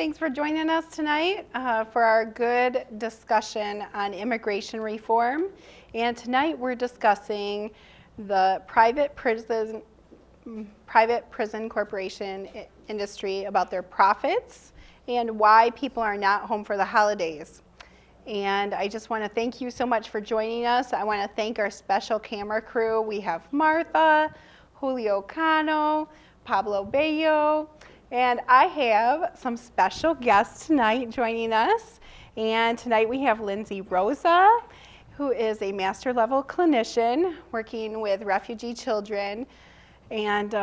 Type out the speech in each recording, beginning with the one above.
Thanks for joining us tonight for our good discussion on immigration reform. And tonight we're discussing the private prison corporation industry, about their profits and why people are not home for the holidays. And I just want to thank you so much for joining us. I want to thank our special camera crew. We have Martha, Julio Cano, Pablo Bello, and I have some special guests tonight joining us. And tonight we have Lindsay Rosa, who is a master level clinician working with refugee children. And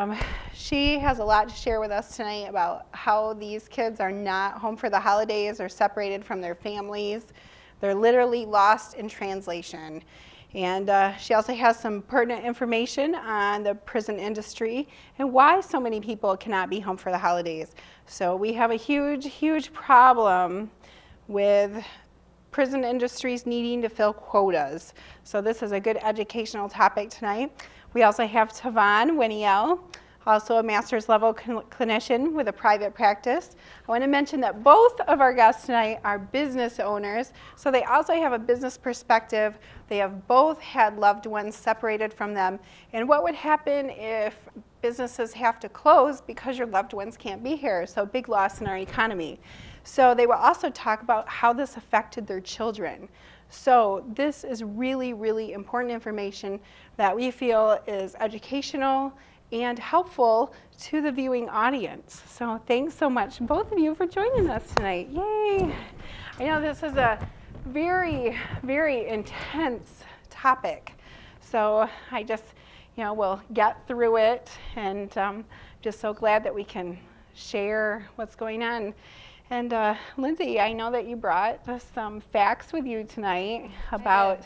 she has a lot to share with us tonight about how these kids are not home for the holidays or separated from their families. They're literally lost in translation. And she also has some pertinent information on the prison industry and why so many people cannot be home for the holidays. So we have a huge, huge problem with prison industries needing to fill quotas. So this is a good educational topic tonight. We also have Tavon Winiel, also a master's level clinician with a private practice. I want to mention that both of our guests tonight are business owners, so they also have a business perspective. They have both had loved ones separated from them, and what would happen if businesses have to close because your loved ones can't be here, so big loss in our economy. So they will also talk about how this affected their children. So this is really, really important information that we feel is educational and helpful to the viewing audience. So thanks so much, both of you, for joining us tonight. Yay! I know this is a very, very intense topic. So I just, we'll get through it, and just so glad that we can share what's going on. And Lindsay, I know that you brought some facts with you tonight about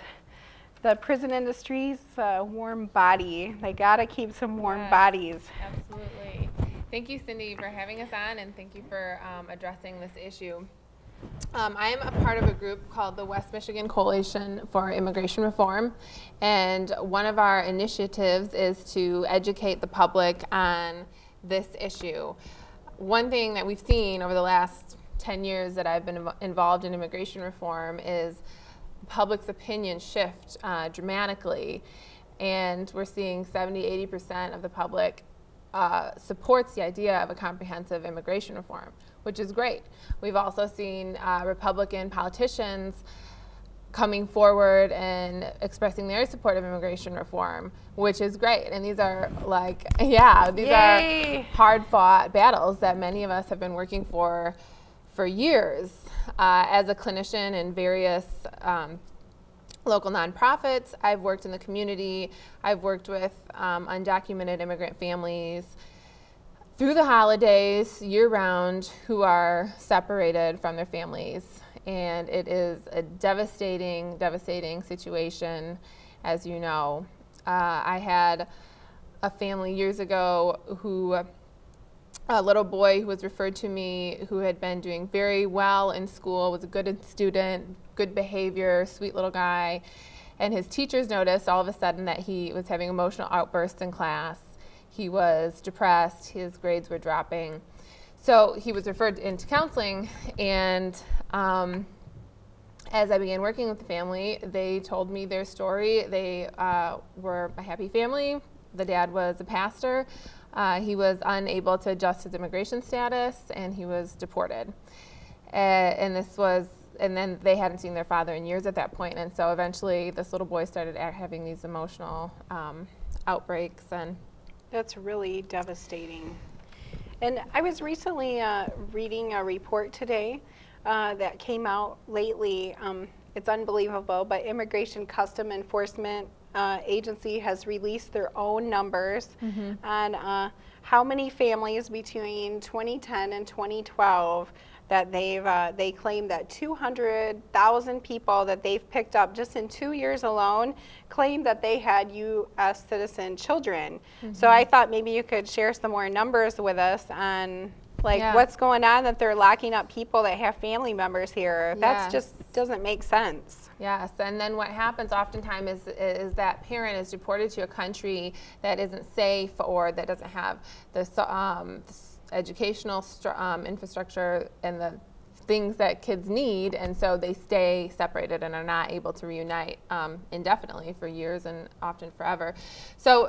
the prison industry's warm body. They gotta keep some warm bodies. Absolutely. Thank you, Cindy, for having us on, and thank you for addressing this issue. I am a part of a group called the West Michigan Coalition for Immigration Reform, and one of our initiatives is to educate the public on this issue. One thing that we've seen over the last 10 years that I've been involved in immigration reform is public's opinion shift dramatically, and we're seeing 70–80% of the public supports the idea of a comprehensive immigration reform, which is great. We've also seen Republican politicians coming forward and expressing their support of immigration reform, which is great. And these are these are hard-fought battles that many of us have been working for years. As a clinician in various local nonprofits, I've worked in the community. I've worked with undocumented immigrant families through the holidays, year-round, who are separated from their families. And it is a devastating, devastating situation, as you know. I had a family years ago who, a little boy who was referred to me, who had been doing very well in school, was a good student, good behavior, sweet little guy, and his teachers noticed all of a sudden that he was having emotional outbursts in class. He was depressed, his grades were dropping. So he was referred into counseling, and as I began working with the family, they told me their story. They were a happy family. The dad was a pastor. He was unable to adjust his immigration status, and he was deported. And then they hadn't seen their father in years at that point, and so eventually this little boy started having these emotional outbreaks. And that's really devastating. And I was recently reading a report today that came out lately. It's unbelievable, but Immigration Custom Enforcement Agency has released their own numbers on how many families between 2010 and 2012 that they claim that 200,000 people that they've picked up just in 2 years alone claim that they had U.S. citizen children. So I thought maybe you could share some more numbers with us on what's going on, that they're locking up people that have family members here. That just doesn't make sense. Yes, and then what happens oftentimes is that parent is deported to a country that isn't safe or that doesn't have the educational infrastructure and the things that kids need, and so they stay separated and are not able to reunite indefinitely for years and often forever. So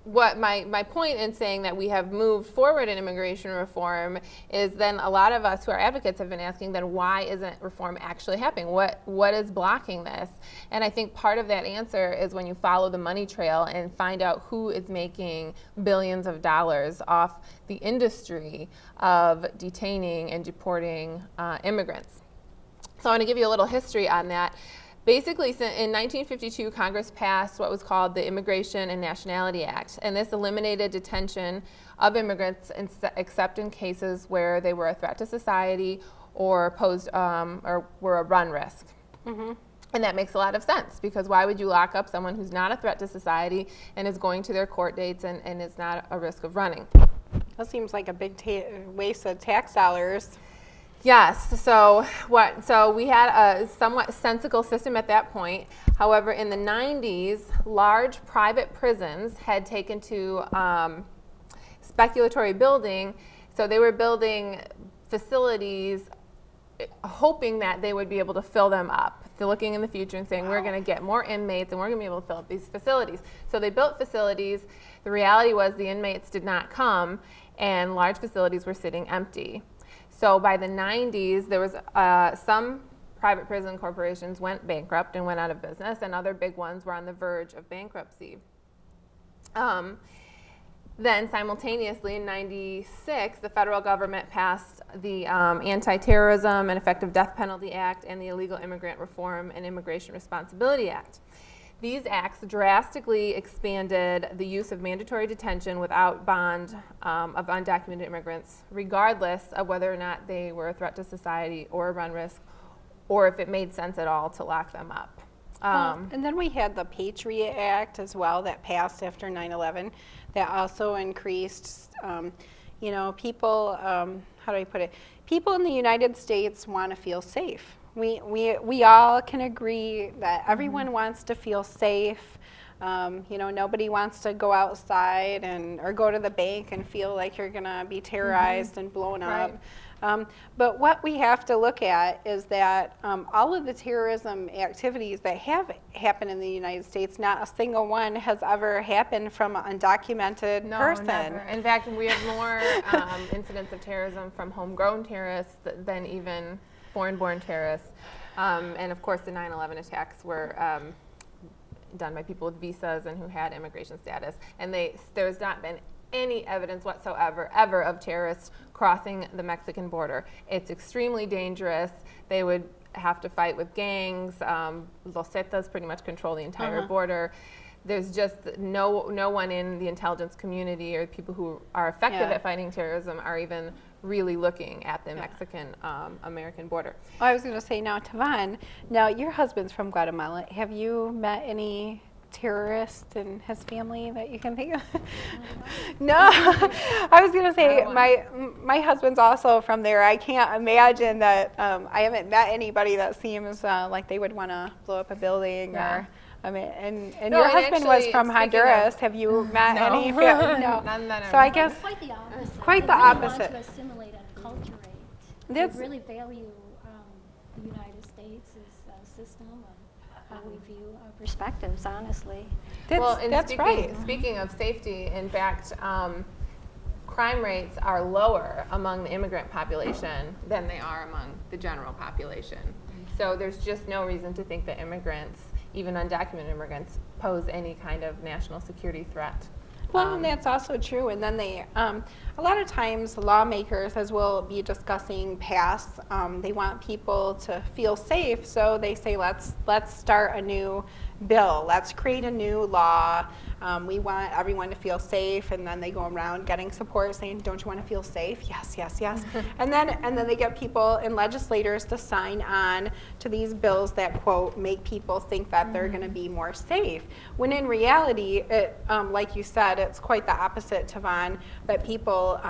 what my point in saying that we have moved forward in immigration reform is then a lot of us who are advocates have been asking, then why isn't reform actually happening? What is blocking this? And I think part of that answer is when you follow the money trail and find out who is making billions of dollars off the industry of detaining and deporting immigrants. So I want to give you a little history on that. Basically, in 1952, Congress passed what was called the Immigration and Nationality Act, and this eliminated detention of immigrants except in cases where they were a threat to society or posed or were a run risk. Mm-hmm. And that makes a lot of sense, because why would you lock up someone who's not a threat to society and is going to their court dates and is not a risk of running? That seems like a big waste of tax dollars. Yes, so we had a somewhat sensical system at that point. However, in the 90s, large private prisons had taken to speculatory building. So they were building facilities hoping that they would be able to fill them up. They're looking in the future and saying, wow, we're going to get more inmates and we're going to be able to fill up these facilities. So they built facilities. The reality was the inmates did not come, and large facilities were sitting empty. So by the 90s, there was some private prison corporations went bankrupt and went out of business, and other big ones were on the verge of bankruptcy. Then simultaneously in 96, the federal government passed the Anti-Terrorism and Effective Death Penalty Act and the Illegal Immigrant Reform and Immigration Responsibility Act. These acts drastically expanded the use of mandatory detention without bond of undocumented immigrants, regardless of whether or not they were a threat to society or a run risk, or if it made sense at all to lock them up. And then we had the Patriot Act as well that passed after 9/11 that also increased, people, how do I put it? People in the United States want to feel safe. We all can agree that everyone wants to feel safe. Nobody wants to go outside or go to the bank and feel like you're going to be terrorized and blown up. But what we have to look at is that all of the terrorism activities that have happened in the United States, not a single one has ever happened from an undocumented person. Never. In fact, we have more incidents of terrorism from homegrown terrorists than even foreign-born terrorists. And of course, the 9/11 attacks were done by people with visas and who had immigration status. And there's not been any evidence whatsoever ever of terrorists crossing the Mexican border. It's extremely dangerous. They would have to fight with gangs. Los Zetas pretty much control the entire border. There's just no one in the intelligence community or people who are effective at fighting terrorism are even really looking at the Mexican-American border. I was going to say, now, Tavan, now your husband's from Guatemala. Have you met any terrorists and his family that you can think of? No. I was going to say, my husband's also from there. I can't imagine that. I haven't met anybody that seems like they would want to blow up a building or... and your husband was from Honduras. Have you met any? No. So I guess quite the opposite. Quite the opposite. They want to assimilate and acculturate. They really value the United States' system and how we view our perspectives, honestly. That's right. Speaking of safety, in fact, crime rates are lower among the immigrant population than they are among the general population. So there's just no reason to think that immigrants, even undocumented immigrants, pose any kind of national security threat. Well, and that's also true. And then a lot of times lawmakers, as we'll be discussing past, they want people to feel safe. So they say, let's start a new bill. Let's create a new law. We want everyone to feel safe. And then they go around getting support saying, don't you want to feel safe? Yes, yes, yes. and then they get people and legislators to sign on to these bills that, quote, make people think that they're going to be more safe. When in reality, it, like you said, it's quite the opposite, Tavan, that people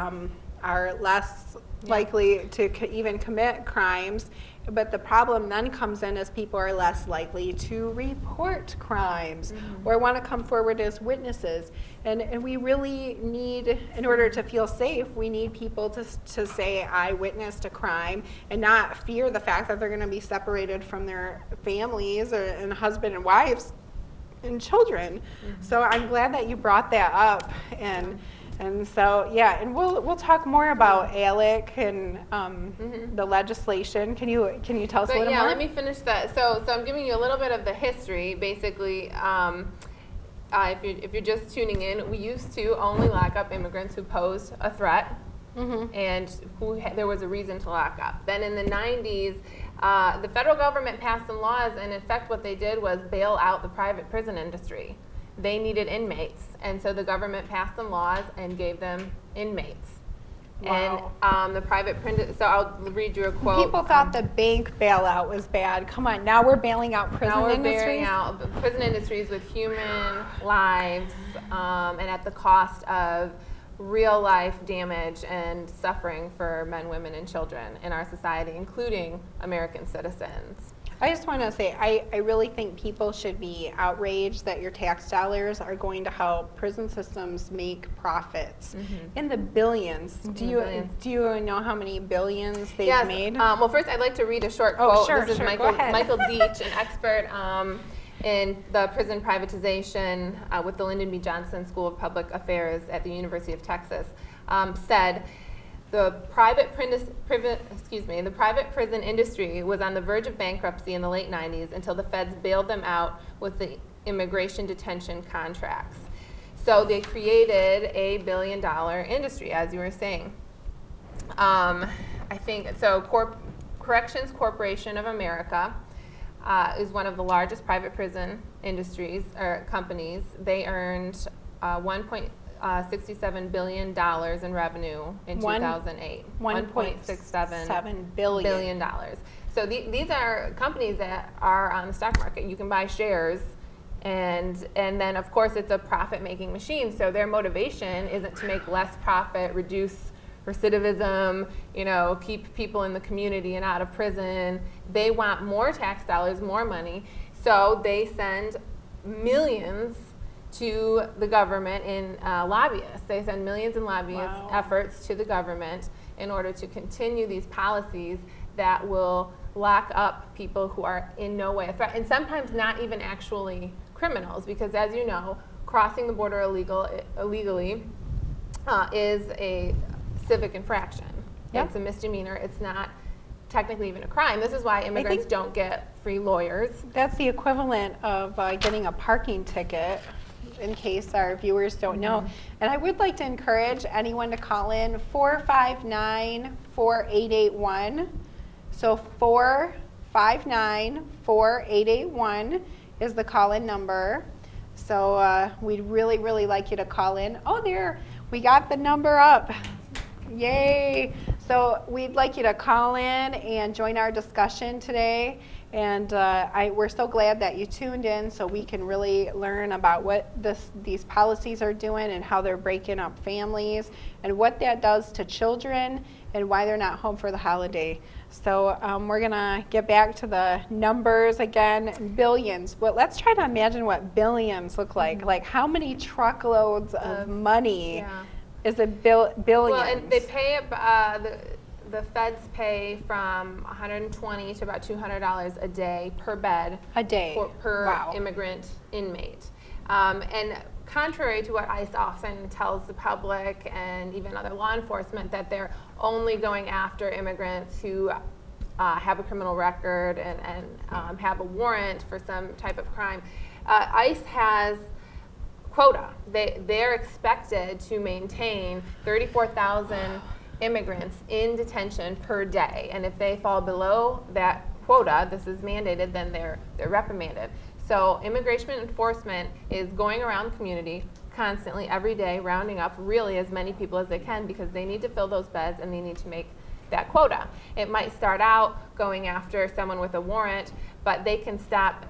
are less likely to even commit crimes, but the problem then comes in as people are less likely to report crimes or want to come forward as witnesses. And we really need, in order to feel safe, we need people to say, I witnessed a crime, and not fear the fact that they're going to be separated from their families and husband and wives and children. So I'm glad that you brought that up. And so, yeah, and we'll talk more about ALEC and the legislation. Can you tell us a little more? Yeah, let me finish that. So I'm giving you a little bit of the history. Basically, if you're just tuning in, we used to only lock up immigrants who posed a threat and who there was a reason to lock up. Then in the 90s, the federal government passed some laws, and in fact what they did was bail out the private prison industry. They needed inmates, and so the government passed some laws and gave them inmates. Wow. And the private prison, so I'll read you a quote. People thought the bank bailout was bad. Come on, now we're bailing out prison industries? Now we're bailing out prison industries with human lives and at the cost of real life damage and suffering for men, women, and children in our society, including American citizens. I just want to say, I really think people should be outraged that your tax dollars are going to help prison systems make profits in the billions. Do you know how many billions they've made? Well, first I'd like to read a short quote. Sure, this is sure. Michael Deach, an expert in the prison privatization with the Lyndon B. Johnson School of Public Affairs at the University of Texas, said, the private prison industry was on the verge of bankruptcy in the late 90s until the feds bailed them out with the immigration detention contracts. So they created a $1 billion industry, as you were saying. I think so. Corrections Corporation of America is one of the largest private prison industries or companies. They earned $1.67 billion in revenue in 2008. $1.67 billion. So these are companies that are on the stock market. You can buy shares, and then of course it's a profit-making machine. So their motivation isn't to make less profit, reduce recidivism, keep people in the community and out of prison. They want more tax dollars, more money. So they send millions to the government in lobbyists. They send millions in lobbyist efforts to the government in order to continue these policies that will lock up people who are in no way a threat, and sometimes not even actually criminals, because as you know, crossing the border illegally is a civic infraction. It's a misdemeanor. It's not technically even a crime. This is why immigrants don't get free lawyers. That's the equivalent of getting a parking ticket, in case our viewers don't know. And I would like to encourage anyone to call in 459-4881. So 459-4881 is the call-in number. So we'd really, really like you to call in. Oh, there, we got the number up. Yay. So we'd like you to call in and join our discussion today. And we're so glad that you tuned in so we can really learn about what these policies are doing and how they're breaking up families and what that does to children and why they're not home for the holiday. So we're going to get back to the numbers again, billions. But let's try to imagine what billions look like. Like how many truckloads of money is a billions? Well, and they pay the feds pay from $120 to about $200 a day per bed. Per immigrant inmate. And contrary to what ICE often tells the public and even other law enforcement, that they're only going after immigrants who have a criminal record and have a warrant for some type of crime, ICE has quota. They're expected to maintain 34,000 immigrants in detention per day, and if they fall below that quota, this is mandated, then they're reprimanded. So immigration enforcement is going around the community constantly every day, rounding up really as many people as they can, because they need to fill those beds and they need to make that quota. It might start out going after someone with a warrant, but they can stop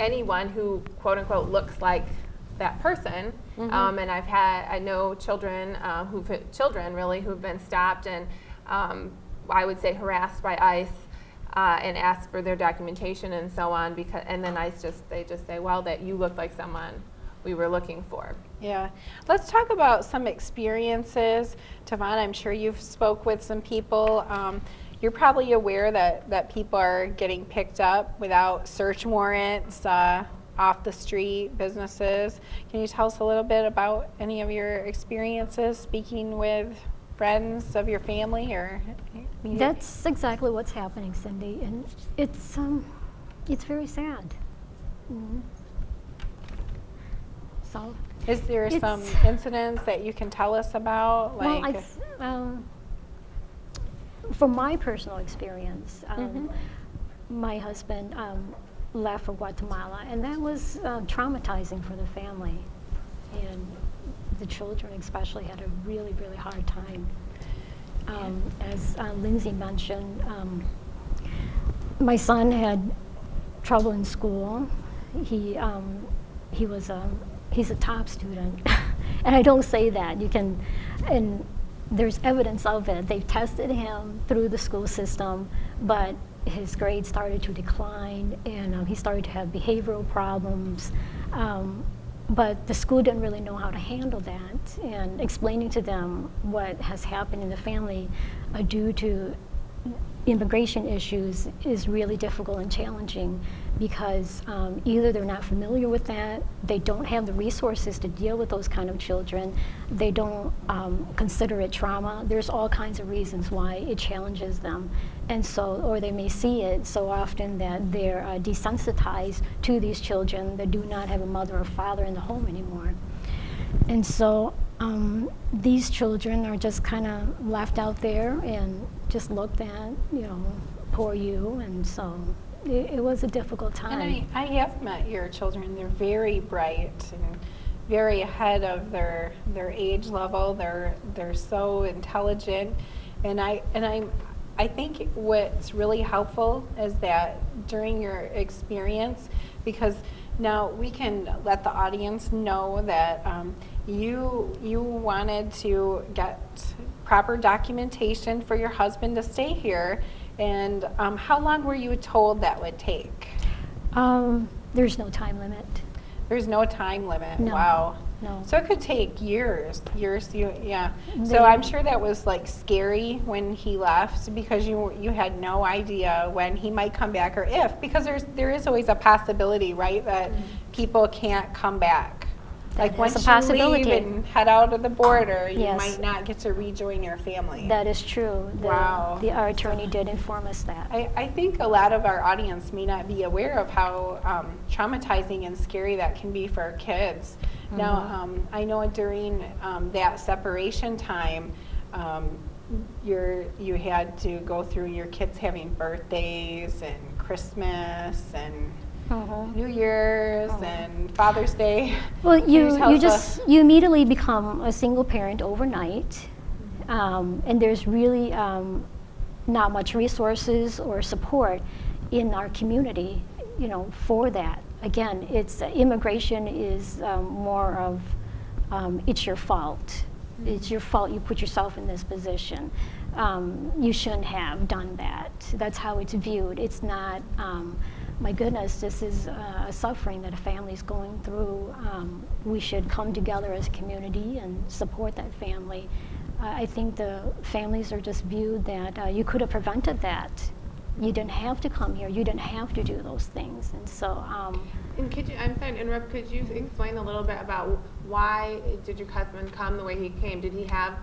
anyone who quote unquote looks like that person. And I know children who've been stopped and I would say harassed by ICE and ask for their documentation and so on, and then they just say, well, that you look like someone we were looking for. Yeah. Let's talk about some experiences. Tavon, I'm sure you've spoke with some people. You're probably aware that people are getting picked up without search warrants, off the street, businesses. Can you tell us a little bit about any of your experiences speaking with friends of your family or immediate? That's exactly what's happening, Cindy, and it's very sad. Mm-hmm. So, is there some incidents that you can tell us about? Like, well, from my personal experience, my husband left for Guatemala, and that was traumatizing for the family, and the children especially had a really, really hard time. As Lindsay mentioned, my son had trouble in school. He's a top student, and I don't say that. And there's evidence of it. They've tested him through the school system, but his grades started to decline, and he started to have behavioral problems. But the school didn't really know how to handle that, and explaining to them what has happened in the family due to immigration issues is really difficult and challenging, because either they're not familiar with that, they don't have the resources to deal with those kind of children, they don't consider it trauma. There's all kinds of reasons why it challenges them, and so, or they may see it so often that they're desensitized to these children that do not have a mother or father in the home anymore. And so these children are just kind of left out there and just looked at, poor you, and so it was a difficult time. And I have met your children. They're very bright and very ahead of their age level. They're so intelligent, and I think what's really helpful is that during your experience, because now we can let the audience know that you wanted to get proper documentation for your husband to stay here, and how long were you told that would take? There's no time limit. There's no time limit. No. Wow. No. So it could take years. Yeah. So I'm sure that was like scary when he left, because you had no idea when he might come back, or if, because there is always a possibility, right, that people can't come back. Like once you leave and head out of the border, you might not get to rejoin your family. That is true. Wow. Our attorney did inform us that. I think a lot of our audience may not be aware of how traumatizing and scary that can be for kids. Mm-hmm. Now, I know during that separation time, you had to go through your kids having birthdays and Christmas and New Year's and Father's Day. Well, you immediately become a single parent overnight, and there's really not much resources or support in our community, for that. Again, immigration is more of it's your fault. It's your fault you put yourself in this position. You shouldn't have done that. That's how it's viewed. It's not, my goodness, this is a suffering that a family's going through. We should come together as a community and support that family. I think the families are just viewed that you could have prevented that. You didn't have to come here. You didn't have to do those things. And so. And I'm sorry to interrupt. Could you explain a little bit about why did your husband come the way he came? Did he have?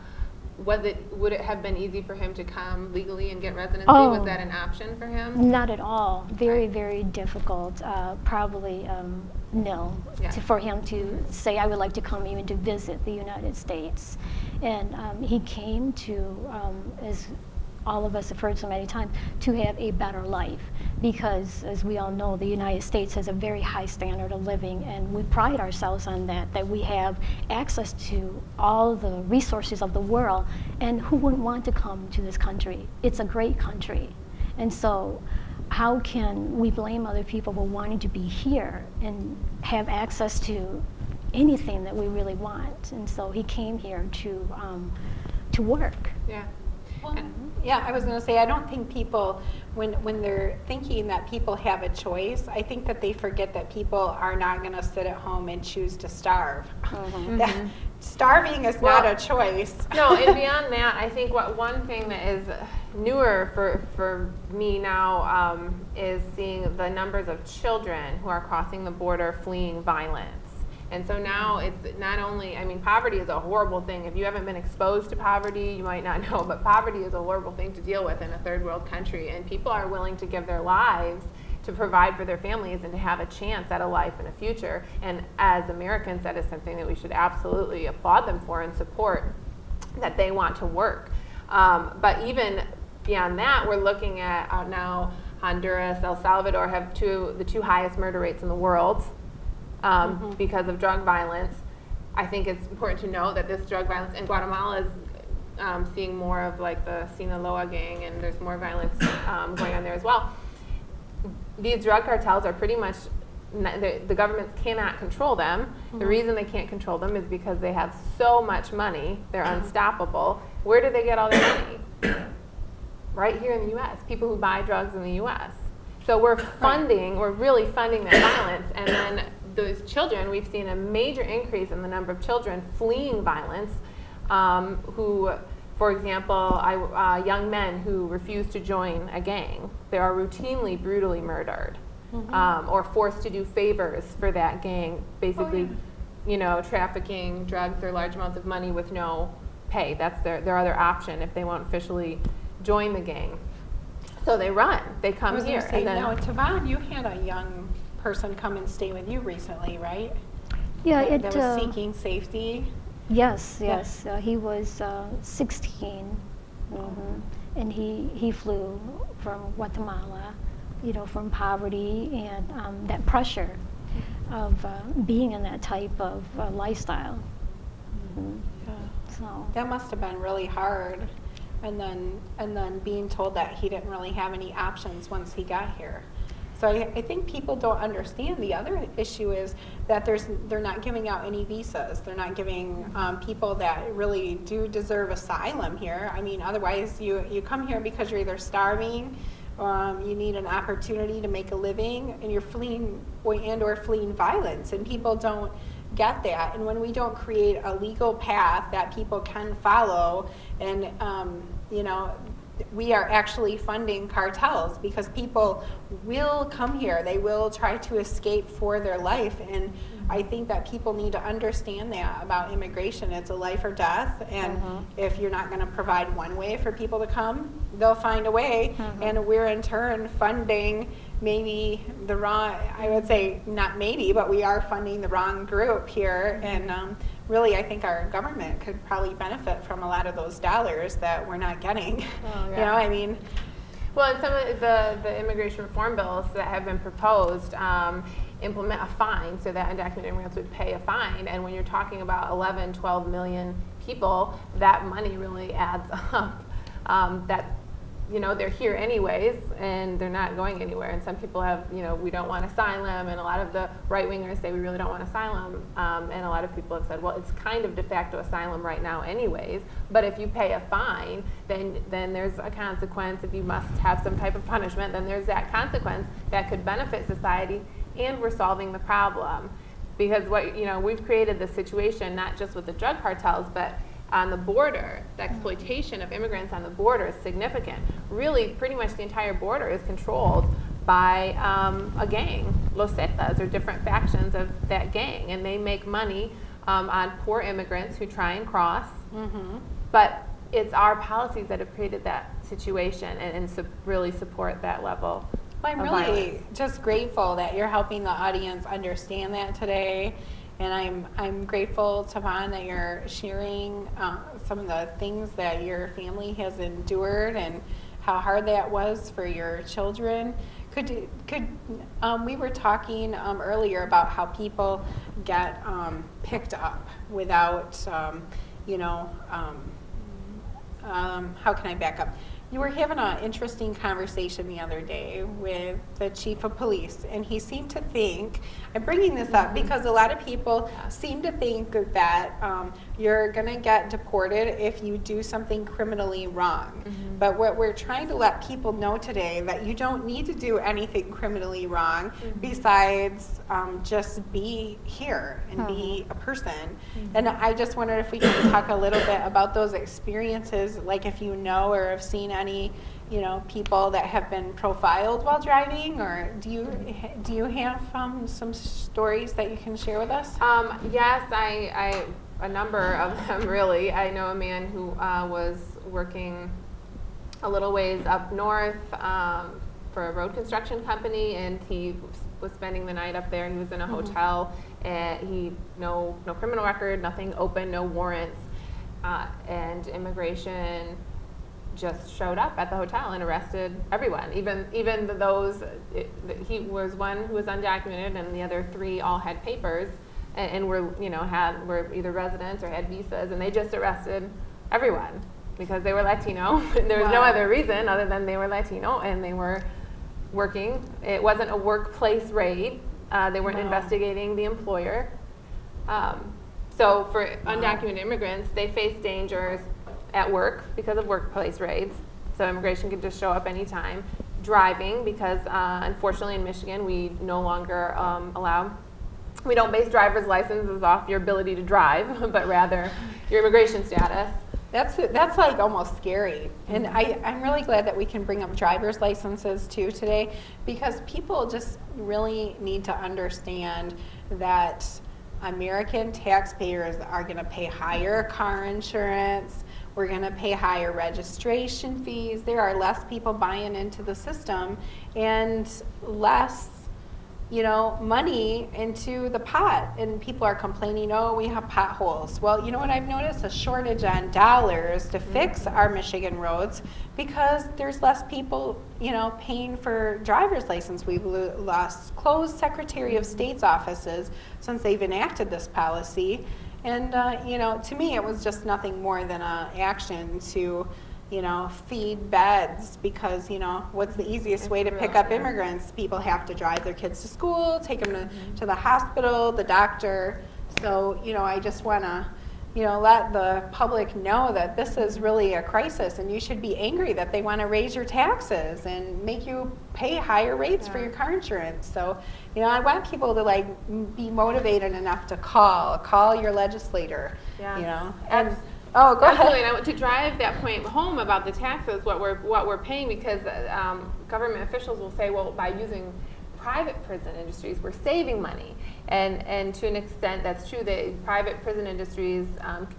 Would it have been easy for him to come legally and get residency? Oh, was that an option for him? Not at all. Very, very difficult. Probably no. Yeah. For him to say, I would like to come even to visit the United States. And he came to, as all of us have heard so many times, to have a better life. Because, as we all know, the United States has a very high standard of living, and we pride ourselves on that we have access to all the resources of the world, and who wouldn't want to come to this country? It's a great country. And so how can we blame other people for wanting to be here and have access to anything that we really want? And so he came here to work. Yeah. Well, yeah, I was going to say, I don't think people, when they're thinking that people have a choice, I think that they forget that people are not going to sit at home and choose to starve. That, starving is not a choice. No, and beyond that, I think one thing that is newer for me now is seeing the numbers of children who are crossing the border fleeing violence. And so now it's not only, I mean, poverty is a horrible thing. If you haven't been exposed to poverty, you might not know, but poverty is a horrible thing to deal with in a third world country. And people are willing to give their lives to provide for their families and to have a chance at a life and a future. And as Americans, that is something that we should absolutely applaud them for and support, that they want to work. But even beyond that, we're looking at now Honduras, El Salvador have the two highest murder rates in the world. Because of drug violence. I think it's important to know that this drug violence in Guatemala is seeing more of like the Sinaloa gang, and there's more violence going on there as well. These drug cartels are pretty much, the governments cannot control them. The reason they can't control them is because they have so much money, they're unstoppable. Where do they get all their money? Right here in the U.S., people who buy drugs in the U.S. So we're really funding that violence, and then those children, we've seen a major increase in the number of children fleeing violence who, for example, young men who refuse to join a gang. They are routinely brutally murdered or forced to do favors for that gang, basically, trafficking drugs or large amounts of money with no pay. That's their other option if they won't officially join the gang. So they run, they come here. And then, now, Tavon, you had a young person come and stay with you recently, right? Yeah, that was seeking safety. Yes. He was 16, and he flew from Guatemala, from poverty and that pressure of being in that type of lifestyle. So that must have been really hard, and then being told that he didn't really have any options once he got here. So I think people don't understand. The other issue is that they're not giving out any visas. They're not giving people that really do deserve asylum here. I mean, otherwise you come here because you're either starving, you need an opportunity to make a living, and you're fleeing or fleeing violence, and people don't get that. And when we don't create a legal path that people can follow, and we are actually funding cartels, because people will come here. They will try to escape for their life. And I think that people need to understand that about immigration. It's a life or death. And if you're not going to provide one way for people to come, they'll find a way. And we're in turn funding maybe the wrong, I would say not maybe, but we are funding the wrong group here. And really, I think our government could probably benefit from a lot of those dollars that we're not getting. Well, and some of the immigration reform bills that have been proposed implement a fine, so that undocumented immigrants would pay a fine. And when you're talking about 11, 12 million people, that money really adds up. They're here anyways, and they're not going anywhere. And some people have, we don't want asylum, and a lot of the right-wingers say we really don't want asylum. And a lot of people have said, well, it's kind of de facto asylum right now anyways, but if you pay a fine, then there's a consequence. If you must have some type of punishment, then there's that consequence that could benefit society, and we're solving the problem. Because we've created this situation, not just with the drug cartels, but on the border. The exploitation of immigrants on the border is significant. Really, pretty much the entire border is controlled by a gang, Los Zetas, or different factions of that gang, and they make money on poor immigrants who try and cross. But it's our policies that have created that situation and really support that level. Well, I'm really just grateful that you're helping the audience understand that today. And I'm grateful, Tavon, that you're sharing some of the things that your family has endured and how hard that was for your children. We were talking earlier about how people get picked up without, how can I back up? You were having an interesting conversation the other day with the chief of police, and he seemed to think, I'm bringing this up because a lot of people seem to think that you're going to get deported if you do something criminally wrong. But what we're trying to let people know today, that you don't need to do anything criminally wrong besides just be here and be a person. And I just wondered if we could talk a little bit about those experiences, like if you know or have seen any, you know, people that have been profiled while driving, or do you have some stories that you can share with us? Yes, I a number of them, really. I know a man who was working a little ways up north for a road construction company, and he was spending the night up there. He was in a hotel, and no criminal record, nothing open, no warrants, and immigration just showed up at the hotel and arrested everyone, even those. He was one who was undocumented, and the other 3 all had papers and were either residents or had visas, and they just arrested everyone because they were Latino. There was no other reason other than they were Latino and they were working. It wasn't a workplace raid. They weren't investigating the employer. So for undocumented immigrants, they face dangers at work because of workplace raids. So immigration could just show up anytime. Driving, because unfortunately in Michigan we no longer we don't base driver's licenses off your ability to drive, but rather your immigration status. That's like almost scary. And I'm really glad that we can bring up driver's licenses too today, because people just really need to understand that American taxpayers are going to pay higher car insurance. We're going to pay higher registration fees. There are less people buying into the system and less, money into the pot. And people are complaining, oh, we have potholes. Well, you know what I've noticed? A shortage on dollars to fix our Michigan roads because there's less people, paying for driver's license. We've closed Secretary of State's offices since they've enacted this policy. And, to me, it was just nothing more than an action to, feed beds because, what's the easiest way to pick up immigrants? People have to drive their kids to school, take them to the hospital, the doctor. So, I just want to, let the public know that this is really a crisis, and you should be angry that they want to raise your taxes and make you pay higher rates for your car insurance. So, I want people to be motivated enough to call your legislator, and oh, go Absolutely. ahead. And to drive that point home about the taxes, what we're paying, because government officials will say, well, by using private prison industries, we're saving money, and to an extent that's true. That private prison industries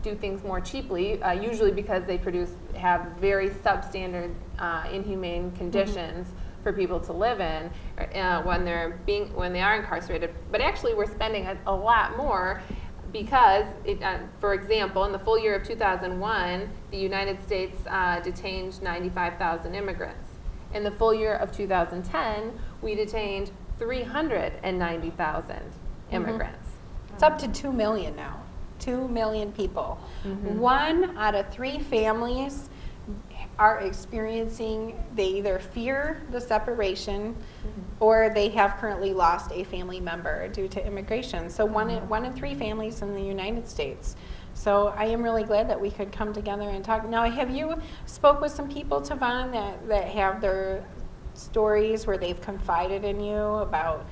do things more cheaply, usually because they have very substandard, inhumane conditions for people to live in when they are incarcerated. But actually, we're spending a lot more. Because, for example, in the full year of 2001, the United States detained 95,000 immigrants. In the full year of 2010, we detained 390,000 immigrants. It's up to 2 million now. 2 million people. 1 out of 3 families are experiencing, they either fear the separation or they have currently lost a family member due to immigration. So one in 3 families in the United States. So I am really glad that we could come together and talk. Now, have you spoke with some people, Tavon, that have their stories where they've confided in you about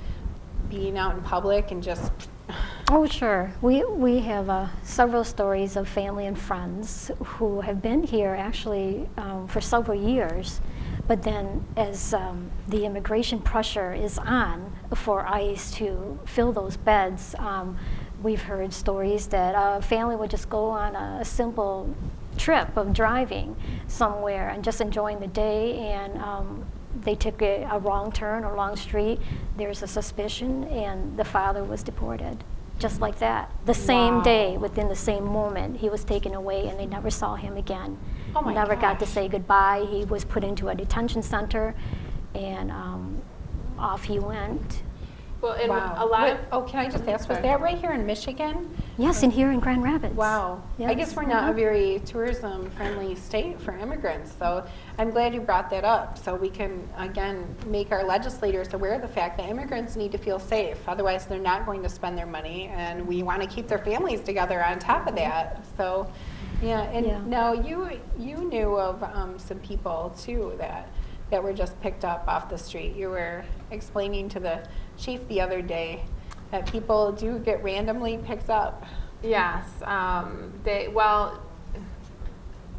being out in public and just... Oh, sure. We have several stories of family and friends who have been here actually for several years, but then as the immigration pressure is on for ICE to fill those beds, we've heard stories that a family would just go on a simple trip of driving somewhere and just enjoying the day, and they took a wrong turn or wrong street. There's a suspicion, and the father was deported. Just like that. The same day, within the same moment, he was taken away and they never saw him again. Oh my Never got to gosh. say goodbye. He was put into a detention center and off he went. Well, and Wow. a lot of Oh, can I just ask, was Sorry. that right here in Michigan? Yes, and here in Grand Rapids. Wow. I Yes. guess we're not a very tourism-friendly state for immigrants, so I'm glad you brought that up, so we can, again, make our legislators aware of the fact that immigrants need to feel safe. Otherwise, they're not going to spend their money, and we want to keep their families together on top of that. So, yeah, and Yeah. now you knew of some people, too, that were just picked up off the street. You were explaining to the chief the other day that people do get randomly picked up. Yes,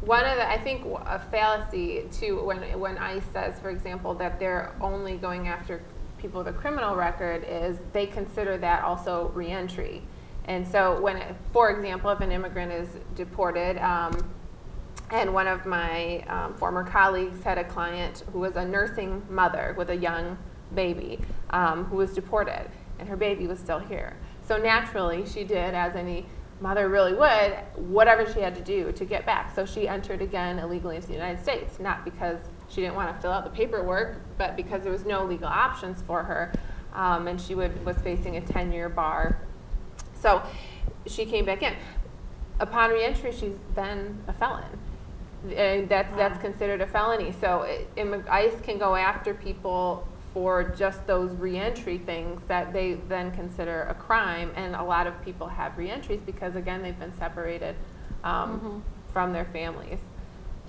one of the, I think a fallacy too, when ICE says, for example, that they're only going after people with a criminal record, is they consider that also reentry. And so for example, if an immigrant is deported, and one of my former colleagues had a client who was a nursing mother with a young baby who was deported, and her baby was still here. So naturally, she did, as any mother really would, whatever she had to do to get back. So she entered again illegally into the United States, not because she didn't want to fill out the paperwork, but because there was no legal options for her, and she was facing a 10-year bar. So she came back in. Upon reentry, she's then a felon. And that's considered a felony. So ICE can go after people for just those reentry things that they then consider a crime, and a lot of people have reentries because, again, they've been separated from their families.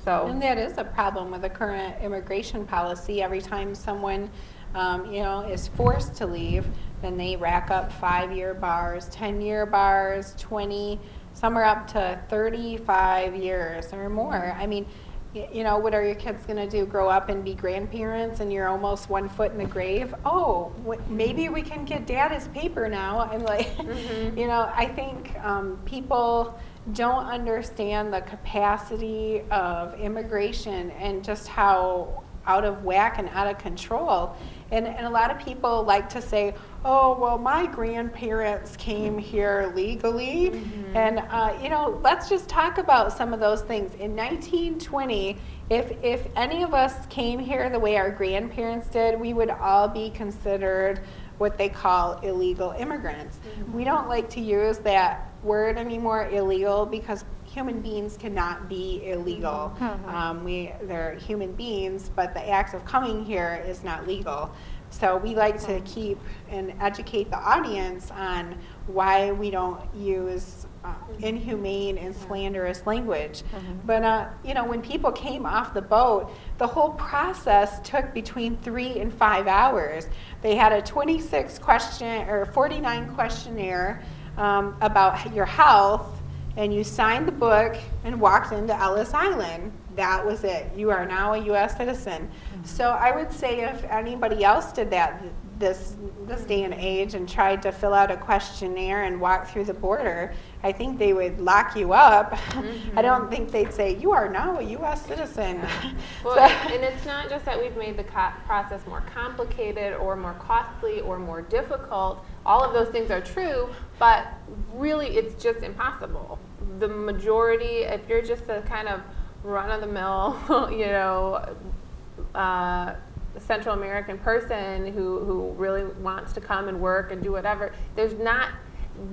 So, and that is a problem with the current immigration policy. Every time someone is forced to leave, then they rack up 5-year bars, 10-year bars, 20, some are up to 35 years or more. I mean, what are your kids going to do? Grow up and be grandparents and you're almost 1 foot in the grave? Oh, maybe we can get dad his paper now. And like, I think people don't understand the capacity of immigration and just how out of whack and out of control. And a lot of people like to say, oh, well, my grandparents came here legally. And, let's just talk about some of those things. In 1920, if any of us came here the way our grandparents did, we would all be considered what they call illegal immigrants. We don't like to use that word anymore, illegal, because human beings cannot be illegal. They're human beings, but the act of coming here is not legal. So we like to keep and educate the audience on why we don't use inhumane and slanderous language. But when people came off the boat, the whole process took between 3 and 5 hours. They had a 49 questionnaire about your health, and you signed the book and walked into Ellis Island. That was it. You are now a U.S. citizen. So I would say if anybody else did that this day and age and tried to fill out a questionnaire and walk through the border, I think they would lock you up. I don't think they'd say, you are now a U.S. citizen. Well, and it's not just that we've made the process more complicated or more costly or more difficult. All of those things are true, but really it's just impossible. The majority, if you're just a kind of run-of-the-mill, Central American person who really wants to come and work and do whatever,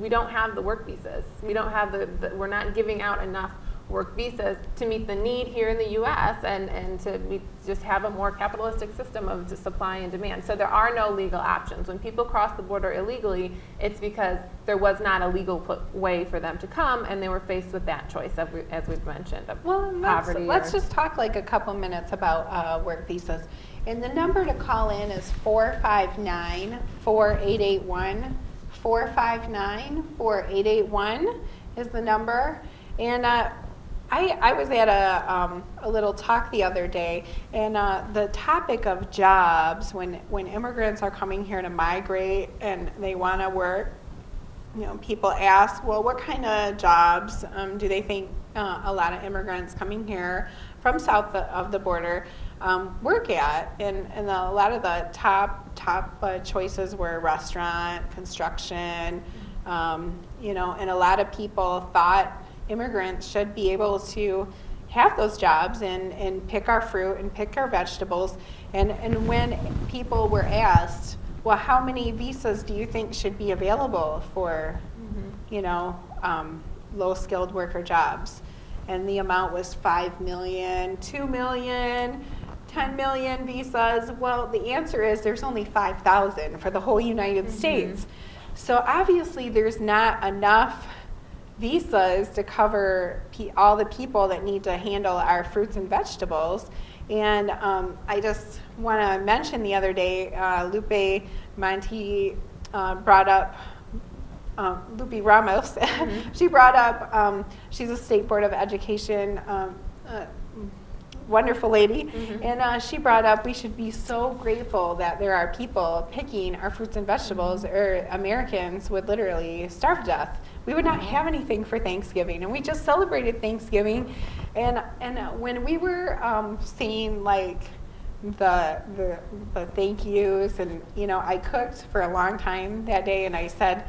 we don't have the work visas. We don't have we're not giving out enough work visas to meet the need here in the U.S. and to just have a more capitalistic system of supply and demand. So there are no legal options. When people cross the border illegally, it's because there was not a legal way for them to come, and they were faced with that choice, as we've mentioned, of poverty. Let's just talk like a couple minutes about work visas. And the number to call in is 459-4881. 459-4881 is the number. And I was at a little talk the other day, and the topic of jobs, when immigrants are coming here to migrate and they want to work, people ask, well, what kind of jobs do they think a lot of immigrants coming here from south of the border work at? And a lot of the top choices were restaurant, construction, and a lot of people thought immigrants should be able to have those jobs and pick our fruit and pick our vegetables. And when people were asked, well, how many visas do you think should be available for, you know, low-skilled worker jobs? And the amount was 5 million, 2 million, 10 million visas. Well, the answer is there's only 5,000 for the whole United States. So obviously there's not enough visas to cover all the people that need to handle our fruits and vegetables. And I just want to mention the other day, Lupe Monti brought up, Lupe Ramos, she brought up, she's a State Board of Education wonderful lady, and she brought up we should be so grateful that there are people picking our fruits and vegetables, or Americans would literally starve to death. We would not have anything for Thanksgiving, and we just celebrated Thanksgiving, and when we were seeing like the thank yous, and you know, I cooked for a long time that day, and I said,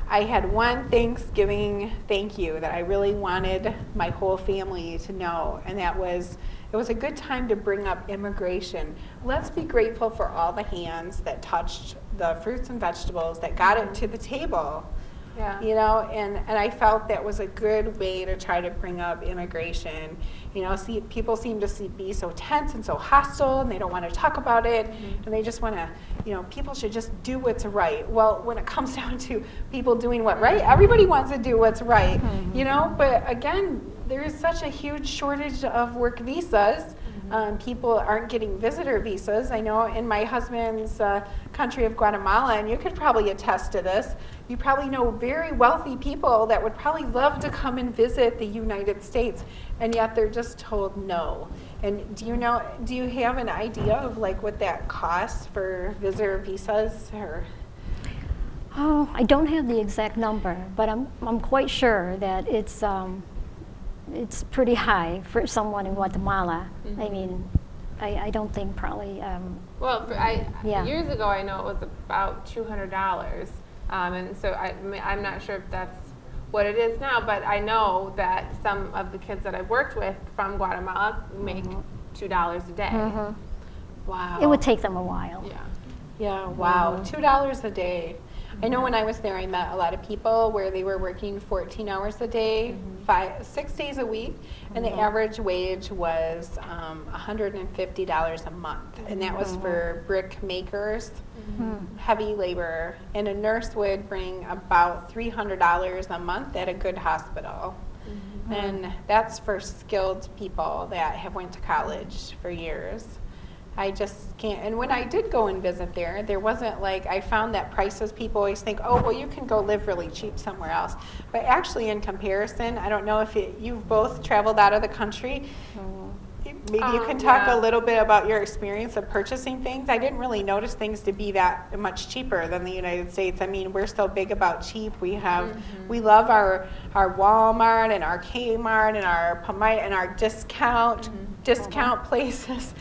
I had one Thanksgiving thank you that I really wanted my whole family to know, and that was, it was a good time to bring up immigration. Let's be grateful for all the hands that touched the fruits and vegetables, that got it to the table. Yeah. You know, and I felt that was a good way to try to bring up immigration. You know, people seem to be so tense and so hostile, and they don't want to talk about it, and they just want to, you know, people should just do what's right. Well, when it comes down to people doing what's right, everybody wants to do what's right, you know, but again, there is such a huge shortage of work visas. People aren't getting visitor visas. I know in my husband's country of Guatemala, and you could probably attest to this, you probably know very wealthy people that would probably love to come and visit the United States, and yet they're just told no. And do you have an idea of like what that costs for visitor visas? Or? Oh, I don't have the exact number, but I'm quite sure that it's pretty high for someone in Guatemala. I mean, I don't think probably. Well, years ago I know it was about $200, and so I'm not sure if that's what it is now, but I know that some of the kids that I've worked with from Guatemala make $2 a day. Wow. It would take them a while. Yeah. Yeah, wow, $2 a day. I know when I was there, I met a lot of people where they were working 14 hours a day, 6 days a week, and the average wage was $150 a month, and that was for brick makers, heavy labor, and a nurse would bring about $300 a month at a good hospital. And that's for skilled people that have went to college for years. I just can't, and when I did go and visit there wasn't like, I found that prices, people always think, oh, well, you can go live really cheap somewhere else. But actually in comparison, I don't know if you've both traveled out of the country. Maybe you can talk a little bit about your experience of purchasing things. I didn't really notice things to be that much cheaper than the United States. I mean, we're so big about cheap. We love our Walmart and our Kmart and our Pomite and our discount places.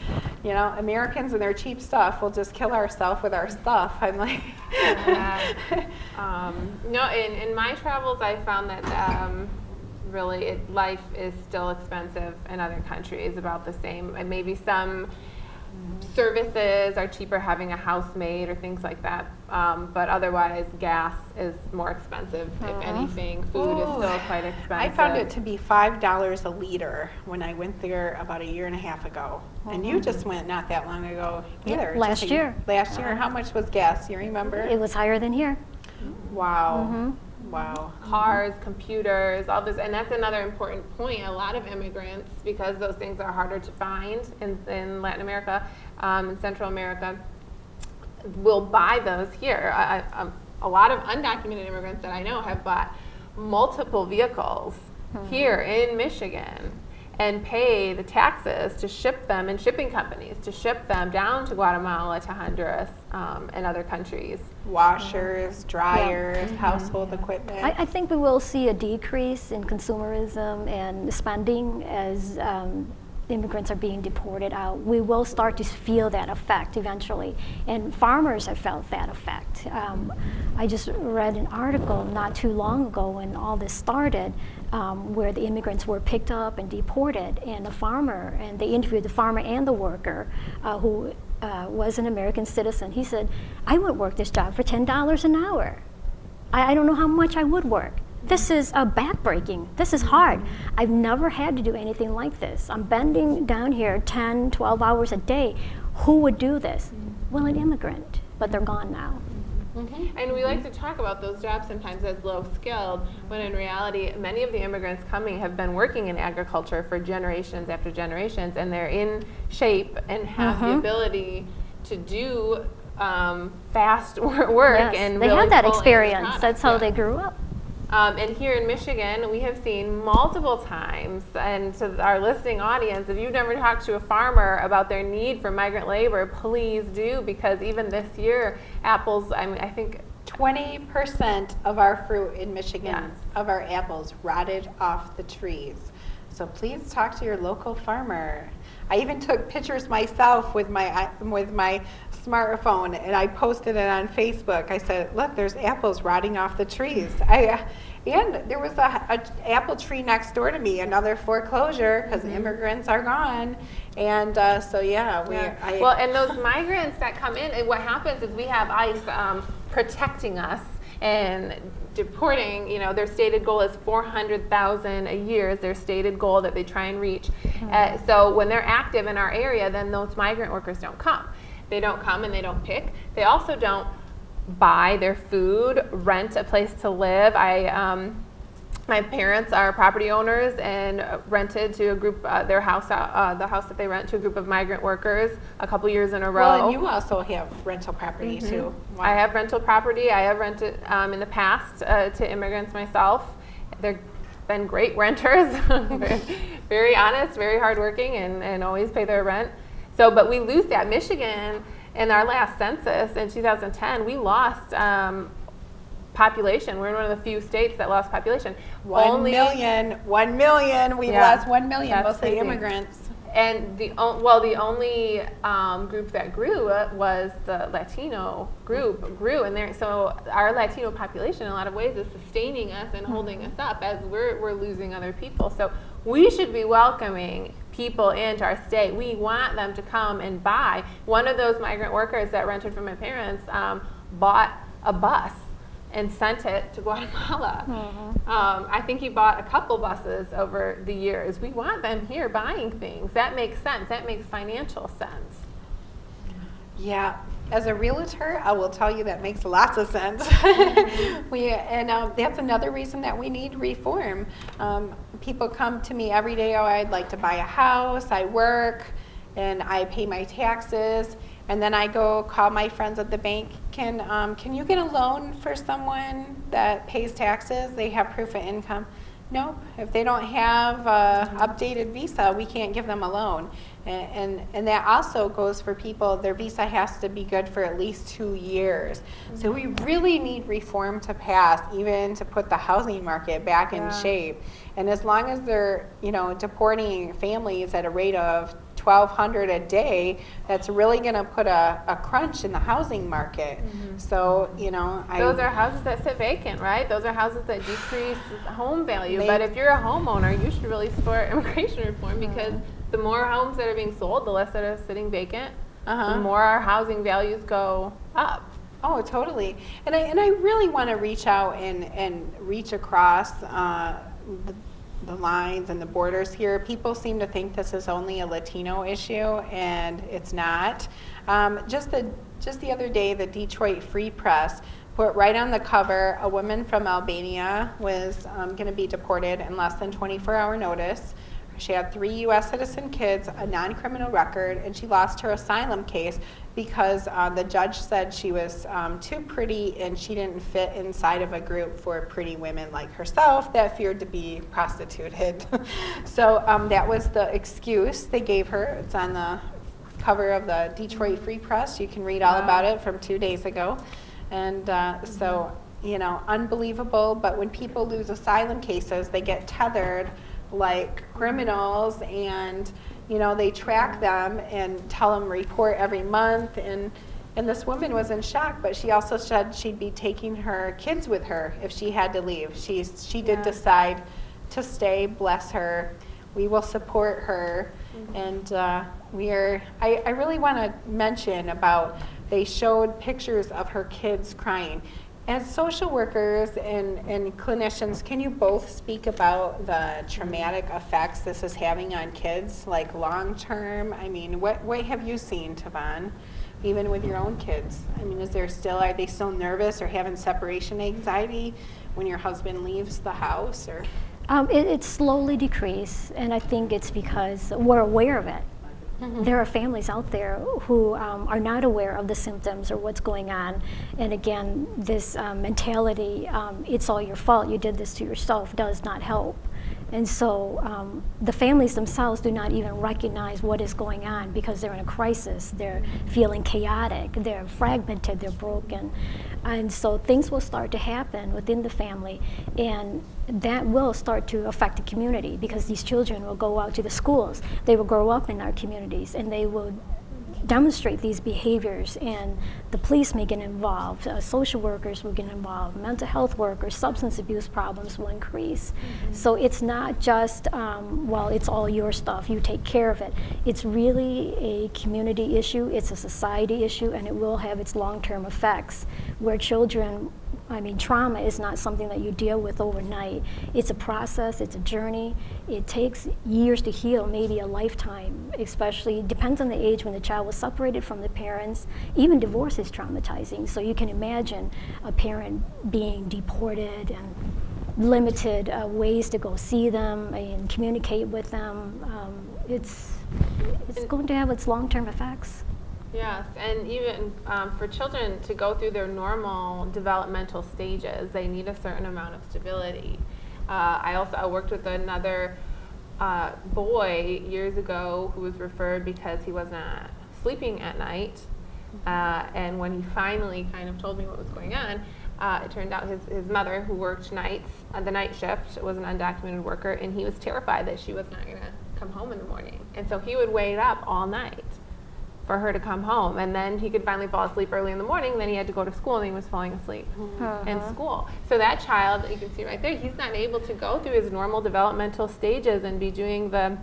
You know, Americans and their cheap stuff will just kill ourselves with our stuff. I'm like, no. In my travels, I found that really life is still expensive in other countries, about the same. And maybe some services are cheaper, having a housemaid or things like that. But otherwise, gas is more expensive. If anything, food is still quite expensive. I found it to be $5 a liter when I went there about a year and a half ago. And you just went not that long ago either. Last year. Last year. How much was gas? You remember? It was higher than here. Wow. Wow. Cars, computers, all this, and that's another important point. A lot of immigrants, because those things are harder to find in Latin America, in Central America, will buy those here. A lot of undocumented immigrants that I know have bought multiple vehicles here in Michigan and pay the taxes to ship them, and shipping companies to ship them down to Guatemala, to Honduras, and other countries. Washers, dryers, household equipment. I think we will see a decrease in consumerism and spending as immigrants are being deported out. We will start to feel that effect eventually, and farmers have felt that effect. I just read an article not too long ago when all this started, where the immigrants were picked up and deported, and the farmer, and they interviewed the farmer and the worker who was an American citizen. He said, I would work this job for $10 an hour. I don't know how much I would work. This is backbreaking. This is hard. I've never had to do anything like this. I'm bending down here 10, 12 hours a day. Who would do this? Well, an immigrant, but they're gone now. And we like to talk about those jobs sometimes as low skilled, when in reality, many of the immigrants coming have been working in agriculture for generations after generations, and they're in shape and have the ability to do fast work. Yes, And they really had that pull in the experience. product. That's how they grew up. And here in Michigan, we have seen multiple times, and to our listening audience, if you've never talked to a farmer about their need for migrant labor, please do, because even this year, apples, I think 20% of our fruit in Michigan, Yes. of our apples, rotted off the trees. So please talk to your local farmer. I even took pictures myself with my smartphone, and I posted it on Facebook. I said, look, there's apples rotting off the trees. And there was a apple tree next door to me, another foreclosure, because immigrants are gone. And so yeah, well, and those migrants that come in, and what happens is we have ICE protecting us and deporting. You know, their stated goal is 400,000 a year is their stated goal that they try and reach. So when they're active in our area, then those migrant workers don't come. They don't come and they don't pick. They also don't buy their food, rent a place to live. My parents are property owners and rented to a group, their house, the house that they rent to a group of migrant workers a couple years in a row. Well, and you also have rental property too. Wow. I have rental property. I have rented in the past to immigrants myself. They've been great renters, very honest, very hardworking, and always pay their rent. So, but we lose that. Michigan, in our last census in 2010, we lost population. We're in one of the few states that lost population. 1 million. We've lost 1 million, That's mostly crazy. immigrants. And the only group that grew was the Latino group grew, and so our Latino population in a lot of ways is sustaining us and holding us up as we're losing other people. So we should be welcoming people into our state. We want them to come and buy. One of those migrant workers that rented from my parents bought a bus and sent it to Guatemala. I think he bought a couple buses over the years. We want them here buying things. That makes sense. That makes financial sense. Yeah, as a realtor, I will tell you that makes lots of sense. That's another reason that we need reform. People come to me every day, oh, I'd like to buy a house, I work, and I pay my taxes, and then I go call my friends at the bank, can you get a loan for someone that pays taxes? They have proof of income. Nope, if they don't have updated visa, we can't give them a loan. And that also goes for people, their visa has to be good for at least 2 years. So we really need reform to pass, even to put the housing market back in shape. And as long as they're, deporting families at a rate of $1,200 a day, that's really going to put a crunch in the housing market. So, those are houses that sit vacant, right? Those are houses that decrease home value. But if you're a homeowner, you should really support immigration reform, because the more homes that are being sold, the less that are sitting vacant, the more our housing values go up. Oh, totally. And I really want to reach out and reach across the lines and the borders here. People seem to think this is only a Latino issue, and it's not. Just the other day, the Detroit Free Press put right on the cover, a woman from Albania was going to be deported in less than 24-hour notice. She had 3 U.S. citizen kids, a non-criminal record, and she lost her asylum case because the judge said she was too pretty and she didn't fit inside of a group for pretty women like herself that feared to be prostituted. So that was the excuse they gave her. It's on the cover of the Detroit Free Press. You can read all about it from 2 days ago. And so, unbelievable. But when people lose asylum cases, they get tethered like criminals, and they track them and tell them report every month, and this woman was in shock, but she also said she'd be taking her kids with her if she had to leave. She did decide to stay, bless her. we will support her. And I really want to mention about, they showed pictures of her kids crying. As social workers and clinicians, can you both speak about the traumatic effects this is having on kids, like long term? I mean, what have you seen, Tavon, even with your own kids? I mean, are they still nervous or having separation anxiety when your husband leaves the house? Or It slowly decreased, and I think it's because we're aware of it. There are families out there who are not aware of the symptoms or what's going on. And again, this mentality, it's all your fault, you did this to yourself, does not help. And so the families themselves do not even recognize what is going on because they're in a crisis. They're feeling chaotic, they're fragmented, they're broken. And so things will start to happen within the family, and that will start to affect the community because these children will go out to the schools. They will grow up in our communities, and they will demonstrate these behaviors, and the police may get involved, social workers will get involved, mental health workers, substance abuse problems will increase. So it's not just, well, it's all your stuff, you take care of it. It's really a community issue, it's a society issue, and it will have its long-term effects where children, I mean, trauma is not something that you deal with overnight. It's a process, it's a journey. It takes years to heal, maybe a lifetime, especially, depends on the age when the child was separated from the parents. Even divorce is traumatizing, so you can imagine a parent being deported and limited ways to go see them and communicate with them. It's going to have its long-term effects. Yes, and even for children to go through their developmental stages, they need a certain amount of stability. I worked with another boy years ago who was referred because he was not sleeping at night, and when he finally kind of told me what was going on, it turned out his mother, who worked nights, the night shift, was an undocumented worker, and he was terrified that she was not going to come home in the morning, and so he would wait up all night for her to come home, and then he could finally fall asleep early in the morning. Then he had to go to school, and he was falling asleep in school. So that child, you can see right there, he's not able to go through his normal developmental stages and be doing the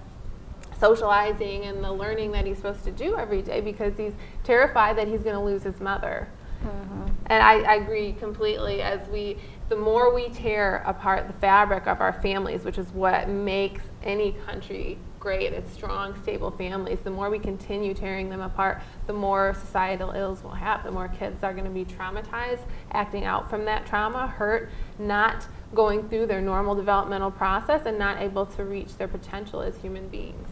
socializing and the learning that he's supposed to do every day because he's terrified that he's going to lose his mother. And I agree completely. The more we tear apart the fabric of our families, which is what makes any country great, it's strong, stable families, the more we continue tearing them apart, the more societal ills we'll have, the more kids are going to be traumatized, acting out from that trauma, hurt, not going through their normal developmental process, and not able to reach their potential as human beings.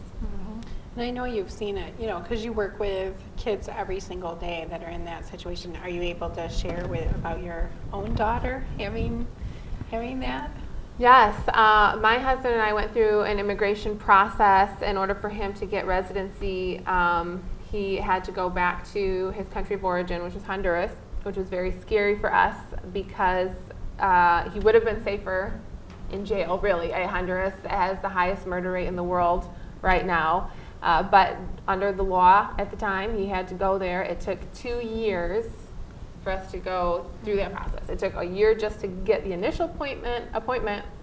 And I know you've seen it, because you work with kids every single day that are in that situation. Are you able to share about your own daughter having that? Yes, my husband and I went through an immigration process. In order for him to get residency, he had to go back to his country of origin, which was Honduras, which was very scary for us because he would have been safer in jail, really. Honduras has the highest murder rate in the world right now. But under the law at the time, he had to go there. It took 2 years for us to go through that process. It took a year just to get the initial appointment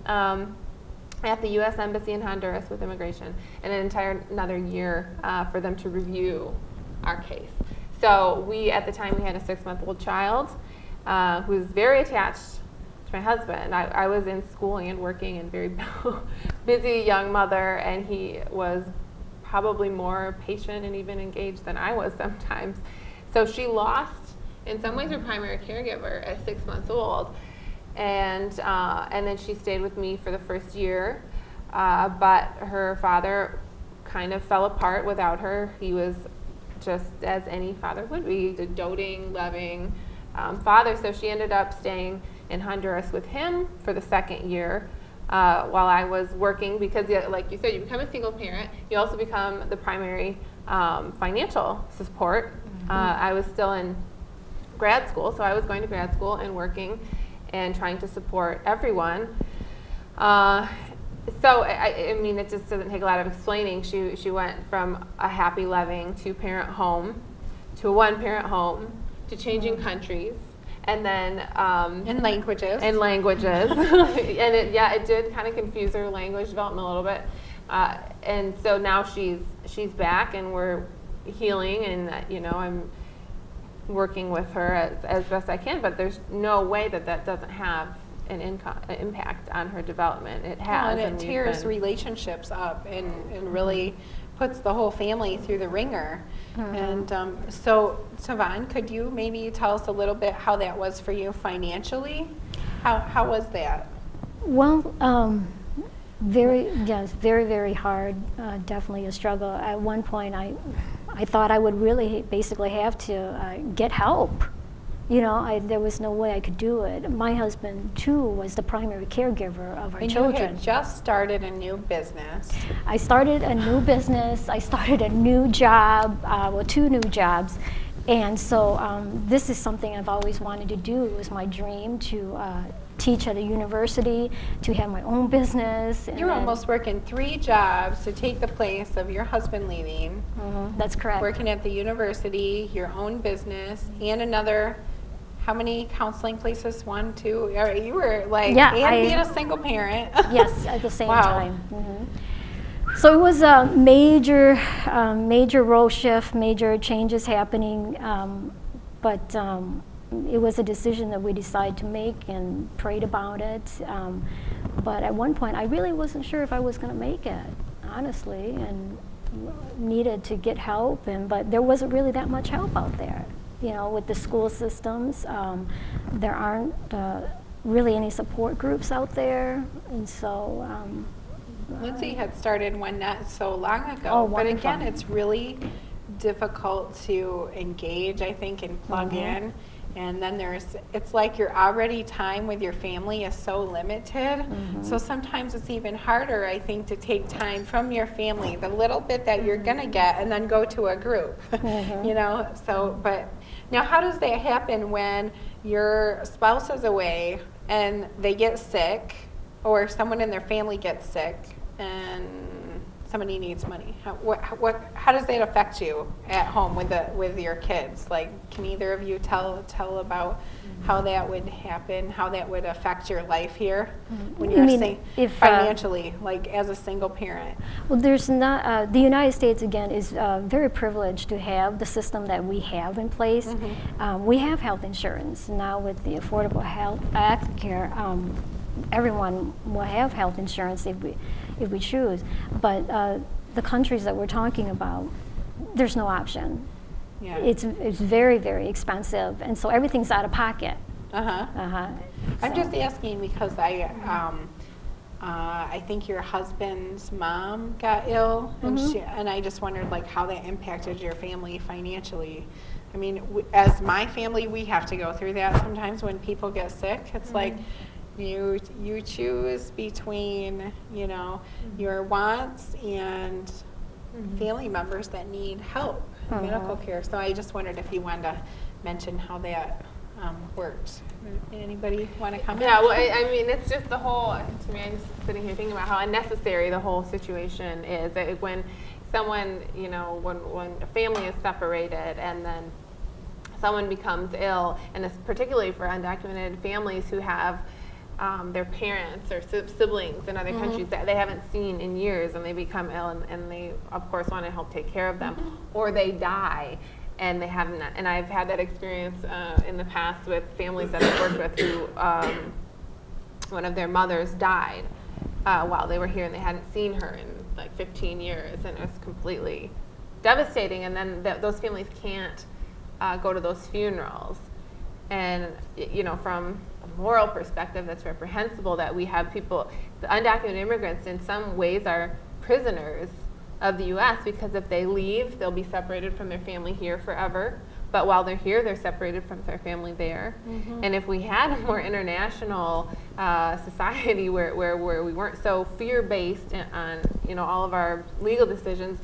at the U.S. Embassy in Honduras with immigration, and another year for them to review our case. So at the time, we had a 6-month-old child who was very attached to my husband. I was in school and working and very busy young mother, and he was probably more patient and even engaged than I was sometimes. So she lost, in some ways, her primary caregiver at 6 months old, and then she stayed with me for the first year, but her father kind of fell apart without her. He was just as any father would be, a doting, loving father, so she ended up staying in Honduras with him for the second year while I was working, because like you said, you become a single parent, you also become the primary financial support. I was still in grad school, so I was going to grad school and working and trying to support everyone. So I mean, it just doesn't take a lot of explaining. She went from a happy, loving 2-parent home to a 1-parent home to changing countries, and then and languages. And it did kind of confuse her language development a little bit. And so now she's back, and we're healing, and I'm working with her as best I can. But there's no way that doesn't have an impact on her development. It has, and it tears relationships up and really puts the whole family through the ringer. And so, Savon, could you maybe tell us a little bit how that was for you financially? How was that? Well, very, very hard. Definitely a struggle. At one point, I thought I would really basically have to get help. There was no way I could do it. My husband, too, was the primary caregiver of our children. You had just started a new business. I started a new business. I started a new job, two new jobs. And so this is something I've always wanted to do. It was my dream to teach at a university, to have my own business. You're almost working 3 jobs to take the place of your husband leaving. That's correct. Working at the university, your own business, and another, how many counseling places? 1, 2? You were like, and being a single parent. Yes, at the same time. So it was a major role shift, major changes happening, but it was a decision that we decided to make and prayed about it. But at one point, I really wasn't sure if I was going to make it, honestly, and needed to get help. But there wasn't really that much help out there. With the school systems, there aren't really any support groups out there, and so. Lindsay had started one not so long ago, but again, it's really difficult to engage, I think, and plug in. And then it's like your already time with your family is so limited. So sometimes it's even harder, I think, to take time from your family, the little bit that you're going to get, and then go to a group, So, but now how does that happen when your spouse is away and they get sick, or someone in their family gets sick and somebody needs money? How does that affect you at home with your kids? Like, can either of you tell about how that would happen, how that would affect your life here when you're financially, like as a single parent? Well, there's not. The United States again is very privileged to have the system that we have in place. We have health insurance now with the Affordable Health Act care. Everyone will have health insurance if we choose, but the countries that we're talking about, there's no option. Yeah. It's very, very expensive, and so everything's out of pocket. I'm just asking because I think your husband's mom got ill, and I just wondered like how that impacted your family financially. I mean, as my family, we have to go through that sometimes when people get sick. It's like you choose between your wants and family members that need help, medical care. So I just wondered if you wanted to mention how that worked. Anybody want to comment? Yeah, well, I mean, it's just the whole, to me, I'm just sitting here thinking about how unnecessary the whole situation is. When someone, when a family is separated and then someone becomes ill, and it's particularly for undocumented families who have their parents or siblings in other countries that they haven't seen in years, and they become ill, and they, of course, want to help take care of them, or they die. And they haven't, and I've had that experience in the past with families that I've worked with who one of their mothers died while they were here, and they hadn't seen her in like 15 years, and it was completely devastating. And then those families can't go to those funerals, and from a moral perspective, that's reprehensible that we have people, the undocumented immigrants, in some ways are prisoners of the U.S. because if they leave, they'll be separated from their family here forever. But while they're here, they're separated from their family there. And if we had a more international society where we weren't so fear-based on all of our legal decisions,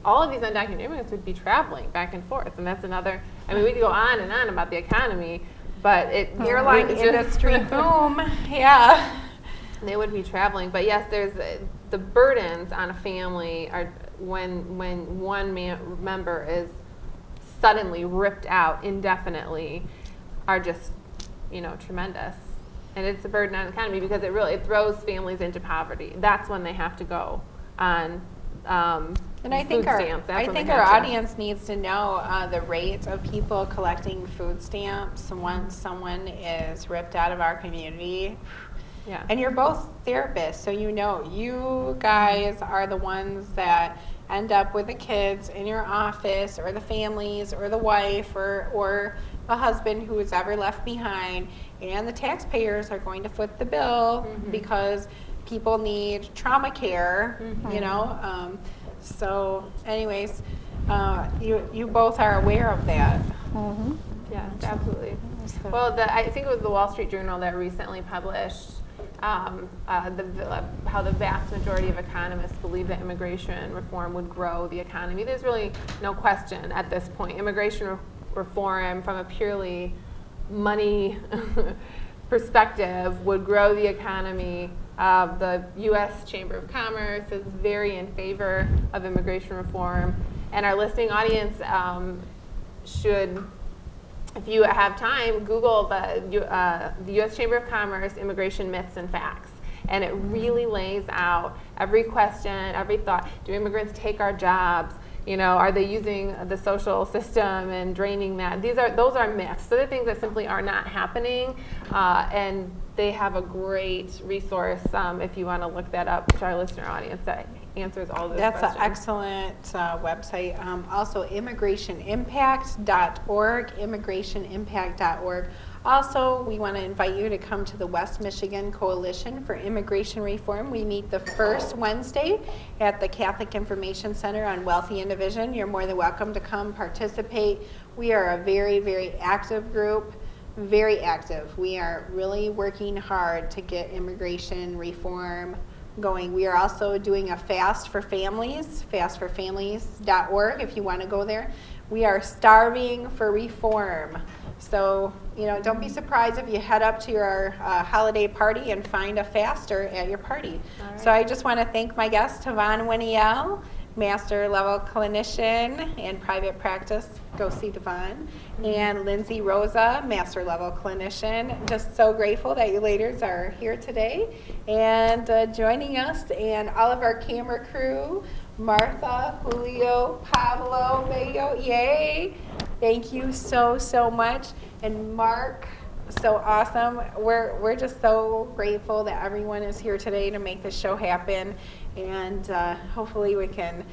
all of these undocumented immigrants would be traveling back and forth. And that's another. I mean, we could go on and on about the economy, but airline industry boom. Yeah. They would be traveling, but yes, there's the burdens on a family are when one member is suddenly ripped out indefinitely are just tremendous, and it's a burden on the economy because it throws families into poverty. That's when they have to go on And I think food stamps. That's I when think they our have to. audience needs to know the rate of people collecting food stamps once someone is ripped out of our community. Yeah. And you're both therapists, so you know you guys are the ones that end up with the kids in your office, or the families, or the wife, or a husband who is ever left behind, and the taxpayers are going to foot the bill because people need trauma care, you know. So anyways, you both are aware of that. Yes, absolutely. Well, I think it was the Wall Street Journal that recently published how the vast majority of economists believe that immigration reform would grow the economy. There's really no question at this point. Immigration reform, from a purely money perspective, would grow the economy. The U.S. Chamber of Commerce is very in favor of immigration reform, and our listening audience should, if you have time, Google the U.S. Chamber of Commerce immigration myths and facts, and it really lays out every question, every thought. Do immigrants take our jobs? You know, are they using the social system and draining that? Those are myths. Those are things that simply are not happening, and they have a great resource if you want to look that up to our listener audience that answers all those questions. That's an excellent website. Also, immigrationimpact.org, immigrationimpact.org. Also, we want to invite you to come to the West Michigan Coalition for Immigration Reform. We meet the first Wednesday at the Catholic Information Center on Wealthy and Division. You're more than welcome to come participate. We are a very, very active group, very active. We are really working hard to get immigration reform going. We are also doing a fast for families, fastforfamilies.org if you want to go there. We are starving for reform. So, you know, don't be surprised if you head up to your holiday party and find a faster at your party. Right. So I just want to thank my guest, Tavon Winiel, Master Level Clinician in Private Practice. Go see Tavon. And Lindsay Rosa, Master Level Clinician. Just so grateful that you ladies are here today and joining us, and all of our camera crew, Martha, Julio, Pablo, Mayo, yay! Thank you so, so much. And Mark, so awesome. We're just so grateful that everyone is here today to make this show happen. And hopefully we can,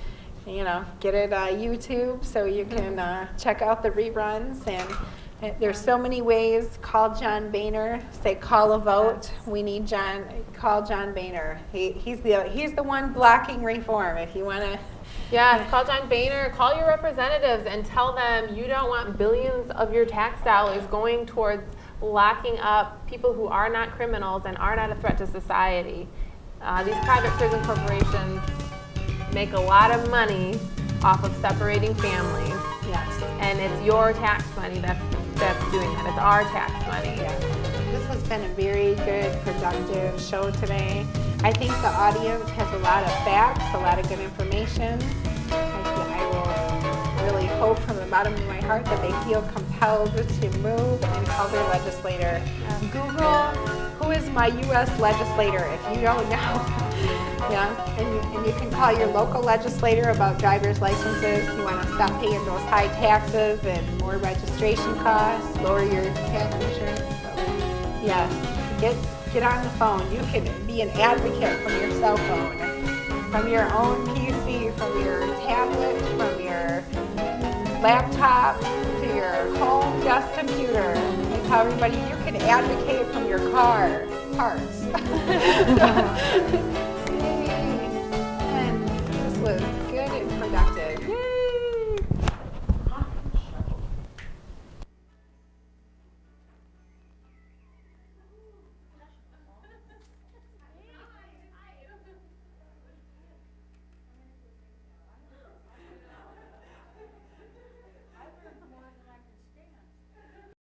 you know, get it YouTube so you can check out the reruns. And there's so many ways. Call John Boehner. Say call a vote. We need John. Call John Boehner. He's the one blocking reform. If you want to. Yes, call John Boehner, call your representatives and tell them you don't want billions of your tax dollars going towards locking up people who are not criminals and are not a threat to society. These private prison corporations make a lot of money off of separating families. Yes. And it's your tax money that's doing that. It's our tax money. Yes. This has been a very good, productive show today. I think the audience has a lot of facts, a lot of good information. I will really hope from the bottom of my heart that they feel compelled to move and call their legislator. Google, who is my U.S. legislator, if you don't know. Yeah, and you can call your local legislator about driver's licenses. You want to stop paying those high taxes and more registration costs, lower your tax insurance. So, yes, get on the phone. You can be an advocate from your cell phone, from your own PC, from your tablet, from your laptop, to your home desk computer. You tell everybody you can advocate from your car parts.